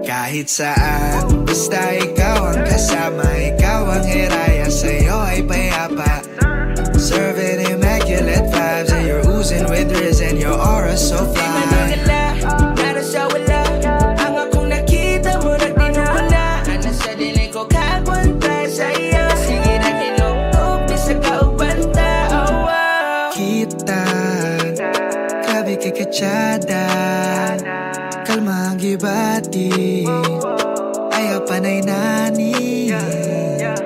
Kahit saan, basta ikaw ang kasama, ikaw ang hiraya, sa'yo ay payapa. Serving immaculate vibes and you're oozing with riz and your aura so fly. Di managala, para sa wala, ang akong nakita mo nagtinawala. Ano sa dinig ko kakwanta sa'yo, sige na kinukop, di sa kaubanta, oh wow. Kita, kabi kay kachada, kalma ang gibati, ayaw panay nani.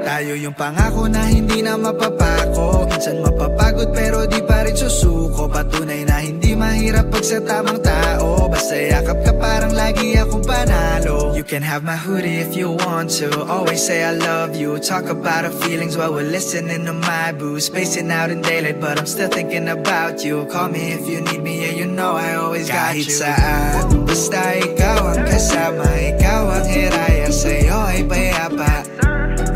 Tayo yung pangako na hindi na mapapako. Minsan mapapagod pero di pa rin susuko. Patunay na hindi mahirap pag sa tamang tao. Basta yakap ka parang lagi akong panalo. You can have my hoodie if you want to. Always say I love you. Talk about our feelings while we're listening to my boo. Spacing out in daylight but I'm still thinking about you. Call me if you need me, yeah you know I always got you. Kahit saan, basta ikaw ang kasama, ikaw ang hiraya, sa'yo ay payapa.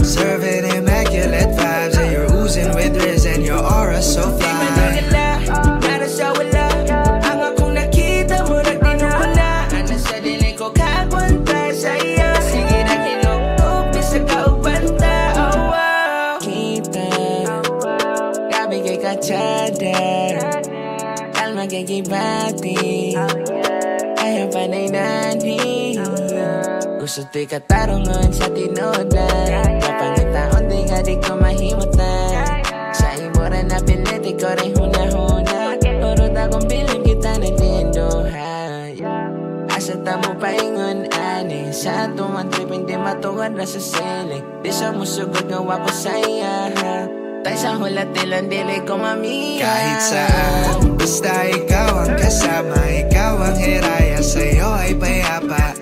Serving immaculate vibes and you're oozing with riz and your aura so fly. Di managala, para sa wala, ang akong nakita mo nagtinawala. Ano sa dinig ko kakwanta sa'yo, sige na kinukop, di sa kaubanta, oh wow. Kita, gabi kay kachada, kalma kay kibati, ayaw panay nani. Gusto to'y katarungan sa tinodan, kapangitaon di nga di ko mahimutan. Sa imura na pilit, ikaw rin huna-huna. Urot akong bilang kita natinduhan. Asa tamo paingon ani, sa tuwan trip hindi matuwad na sa siling. Di sa musugod nga wako saya, tay sa hulatilan dili ko mamiya. Kahit saan, basta ikaw ang kasama, ikaw ang hiraya, sa'yo ay payapa.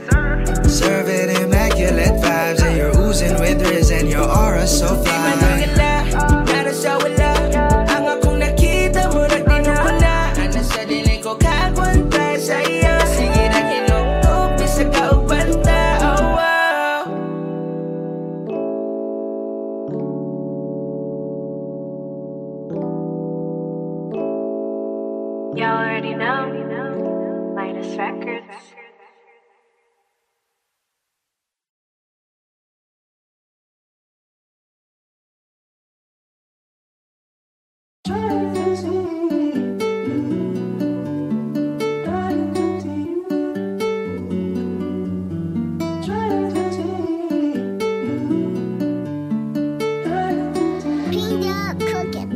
Serving immaculate vibes and you're oozing with riz and your aura so fly. Di managala, para sa wala, ang akong nakita mo nagtinawala. Ano sa dinig ko kakwanta sa'yo, sige na kinukop, di sa kaubanta, oh wow. Y'all already know, Midas Records.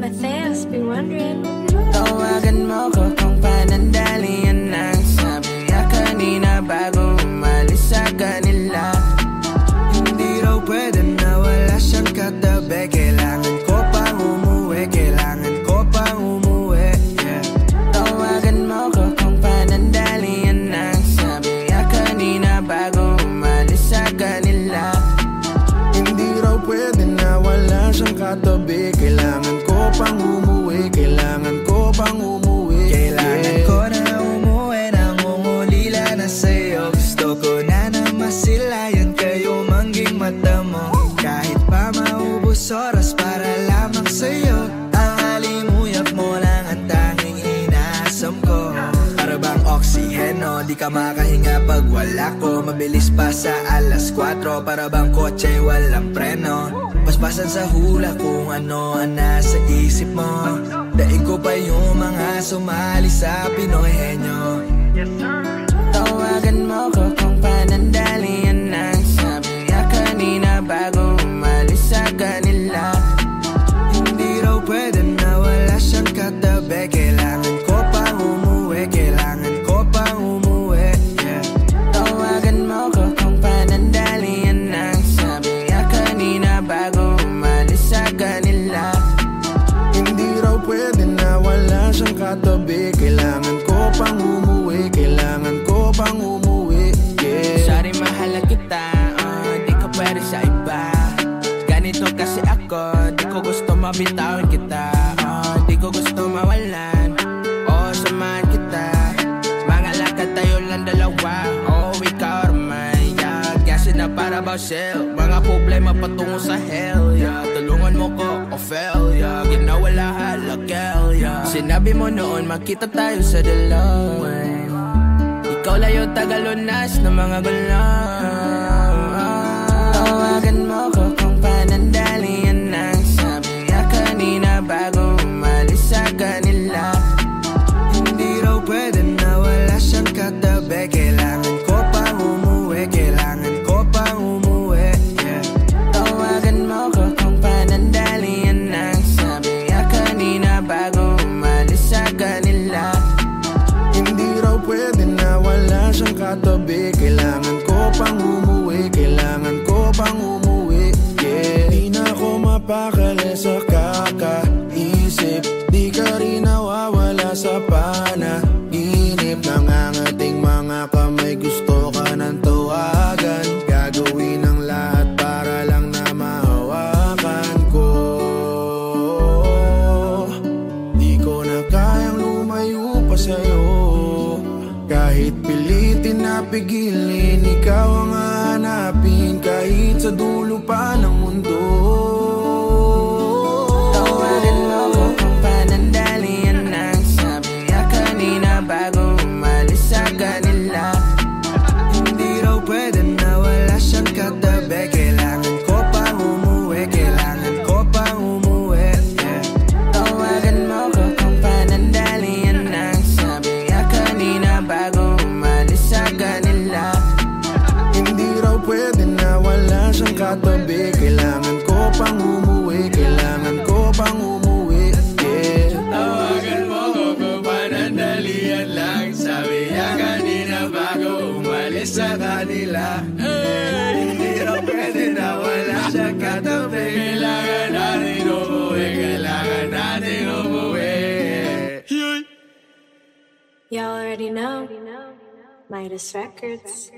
Matthias, be wondering. Tawagan mo ko kung panandalian ang sabi niya kanina bago umalis sa kanila. Hindi raw pwede na wala siyang katabi. Kailangan ko pang umuwi, kailangan ko pang umuwi, yeah. Tawagan mo ko kung panandalian ang sabi niya kanina bago umalis sa kanila. Hindi raw pwede na wala siyang katabi. Kailangan ko pang umuwi, kailangan ko pang umuwi, kailangan ko na umuwi, nangungulila na sa'yo. Gusto ko na masilayan kayo mangging mata mo. Kahit pa maubos oras para lamang sa'yo, ang halimuyak mo lang ang tanging inaasam ko. Para bang oksiheno, di ka makahinga pag wala ko. Mabilis pa sa alas 4, para bang kotse walang preno. Paspasan sa hula kung ano ang nasa isip mo. Daig ko pa yung mga sumali sa Pinoy henyo. Tawagan mo ko kung panandalian ang sabi niya kanina bago umalis sa kanila. Hindi raw pwede na wala siyang katabi. Kailangan ko pang umuwi, kailangan ko pang umuwi, yeah. Tawagan mo ko kung panandalian ang sabi niya kanina bago umalis sa kanila. Hindi raw pwede na wala siyang katabi. Kailangan ko pang umuwi, kailangan ko pang umuwi, yeah. Sorry mahal kita, di ko pwede sa iba. Ganito kasi ako, di ko gusto mabitawan kita, di ko gusto mawalan, samahan kita. Mga lakad tayo lang dalawa, ikaw ramay, yeah. Kasi na para ba shell? Mga problema patungo sa hell, yeah. Tulungan mo ko, fail, yeah. Ginawa lahat, lakel, yeah. Sinabi mo noon, makita tayo sa dalawan. Ikaw layo tagalunas ng mga gulang. Tawagan mo ko kung panandalian ang sabi niya kanina bago umalis sa kanila. Hindi raw pwede na wala siyang katabi. Kailangan ko pang umuwi, kailangan ko pang umuwi, yeah. Tawagan mo ko kung panandalian ang sabi niya kanina bago umalis sa kanila. Hindi raw pwede na wala siyang katabi. Kailangan ko pang umuwi, kailangan ko pang umuwi, yeah. Di na ako mapakali sa kakaisip. Di ka rin nawawala sa panaginip. Nangangating mga kamay, gusto ka ng tawagan. Gagawin ang lahat para lang na mahawakan ko. Di ko na kayang lumayo pa sa'yo. Kahit pilitin na pigilin, ikaw ang hahanapin kahit sa dulo pa ng mundo. Tawagan mo ko kung panandalian ang sabi niya kanina bago umalis sa kanila. Hindi raw pwede na wala siyang katabi. Kailangan ko pang umuwi, kailangan ko pang umuwi, yeah. Tawagan mo ko kung panandalian ang sabi niya kanina bago umalis sa kanila. Hindi raw pwede na wala siyang katabi. Kailangan ko pang umuwi, kailangan ko pang umuwi, yeah. Tawagan mo ko kung panandalian lang sabi niya kanina bago umalis sa kanila. Hindi raw pwede na wala siyang katabi. Kailangan natin umuwi, kailangan natin umuwi. You already know. Midas Records.